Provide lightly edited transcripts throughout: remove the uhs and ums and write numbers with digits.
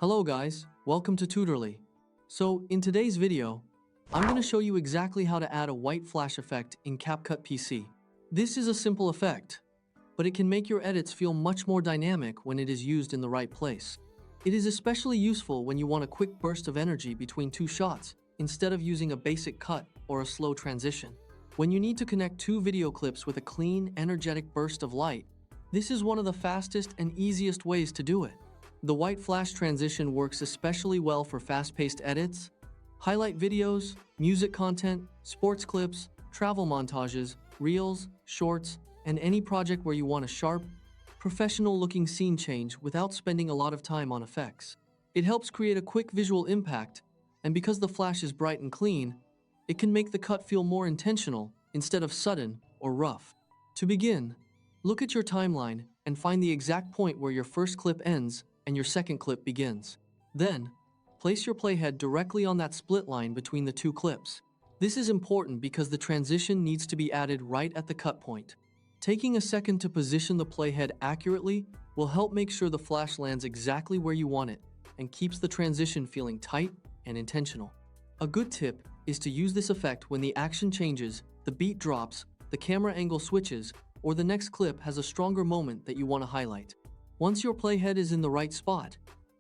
Hello guys, welcome to Tutorly. So in today's video, I'm going to show you exactly how to add a white flash effect in CapCut PC. This is a simple effect, but it can make your edits feel much more dynamic when it is used in the right place. It is especially useful when you want a quick burst of energy between two shots, instead of using a basic cut or a slow transition. When you need to connect two video clips with a clean, energetic burst of light, this is one of the fastest and easiest ways to do it. The white flash transition works especially well for fast-paced edits, highlight videos, music content, sports clips, travel montages, reels, shorts, and any project where you want a sharp, professional-looking scene change without spending a lot of time on effects. It helps create a quick visual impact, and because the flash is bright and clean, it can make the cut feel more intentional instead of sudden or rough. To begin, look at your timeline and find the exact point where your first clip ends and your second clip begins. Then, place your playhead directly on that split line between the two clips. This is important because the transition needs to be added right at the cut point. Taking a second to position the playhead accurately will help make sure the flash lands exactly where you want it and keeps the transition feeling tight and intentional. A good tip is to use this effect when the action changes, the beat drops, the camera angle switches, or the next clip has a stronger moment that you want to highlight. Once your playhead is in the right spot,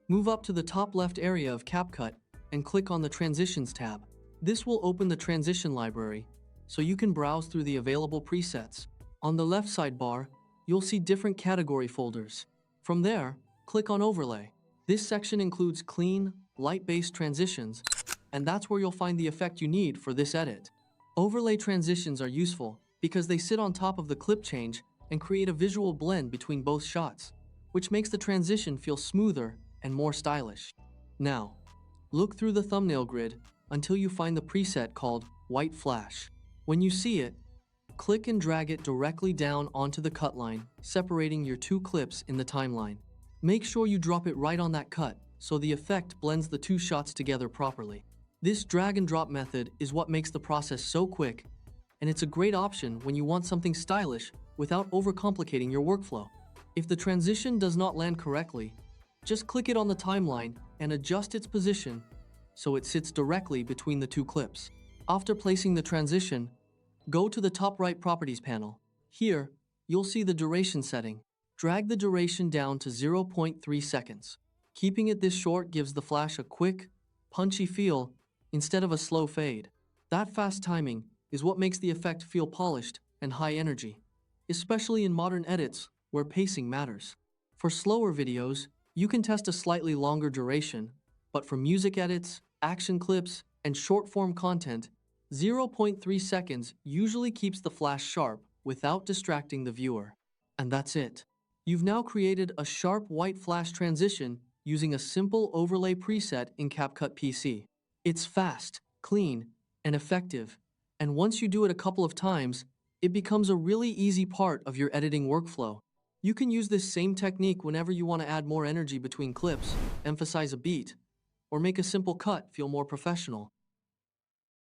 move up to the top left area of CapCut and click on the Transitions tab. This will open the transition library, so you can browse through the available presets. On the left sidebar, you'll see different category folders. From there, click on Overlay. This section includes clean, light-based transitions, and that's where you'll find the effect you need for this edit. Overlay transitions are useful because they sit on top of the clip change and create a visual blend between both shots, which makes the transition feel smoother and more stylish. Now, look through the thumbnail grid until you find the preset called White Flash. When you see it, click and drag it directly down onto the cut line, separating your two clips in the timeline. Make sure you drop it right on that cut so the effect blends the two shots together properly. This drag and drop method is what makes the process so quick, and it's a great option when you want something stylish without overcomplicating your workflow. If the transition does not land correctly, just click it on the timeline and adjust its position so it sits directly between the two clips. After placing the transition, go to the top right Properties panel. Here, you'll see the duration setting. Drag the duration down to 0.3 seconds. Keeping it this short gives the flash a quick, punchy feel instead of a slow fade. That fast timing is what makes the effect feel polished and high energy, especially in modern edits where pacing matters. For slower videos, you can test a slightly longer duration, but for music edits, action clips, and short-form content, 0.3 seconds usually keeps the flash sharp without distracting the viewer. And that's it. You've now created a sharp white flash transition using a simple overlay preset in CapCut PC. It's fast, clean, and effective, and once you do it a couple of times, it becomes a really easy part of your editing workflow. You can use this same technique whenever you want to add more energy between clips, emphasize a beat, or make a simple cut feel more professional.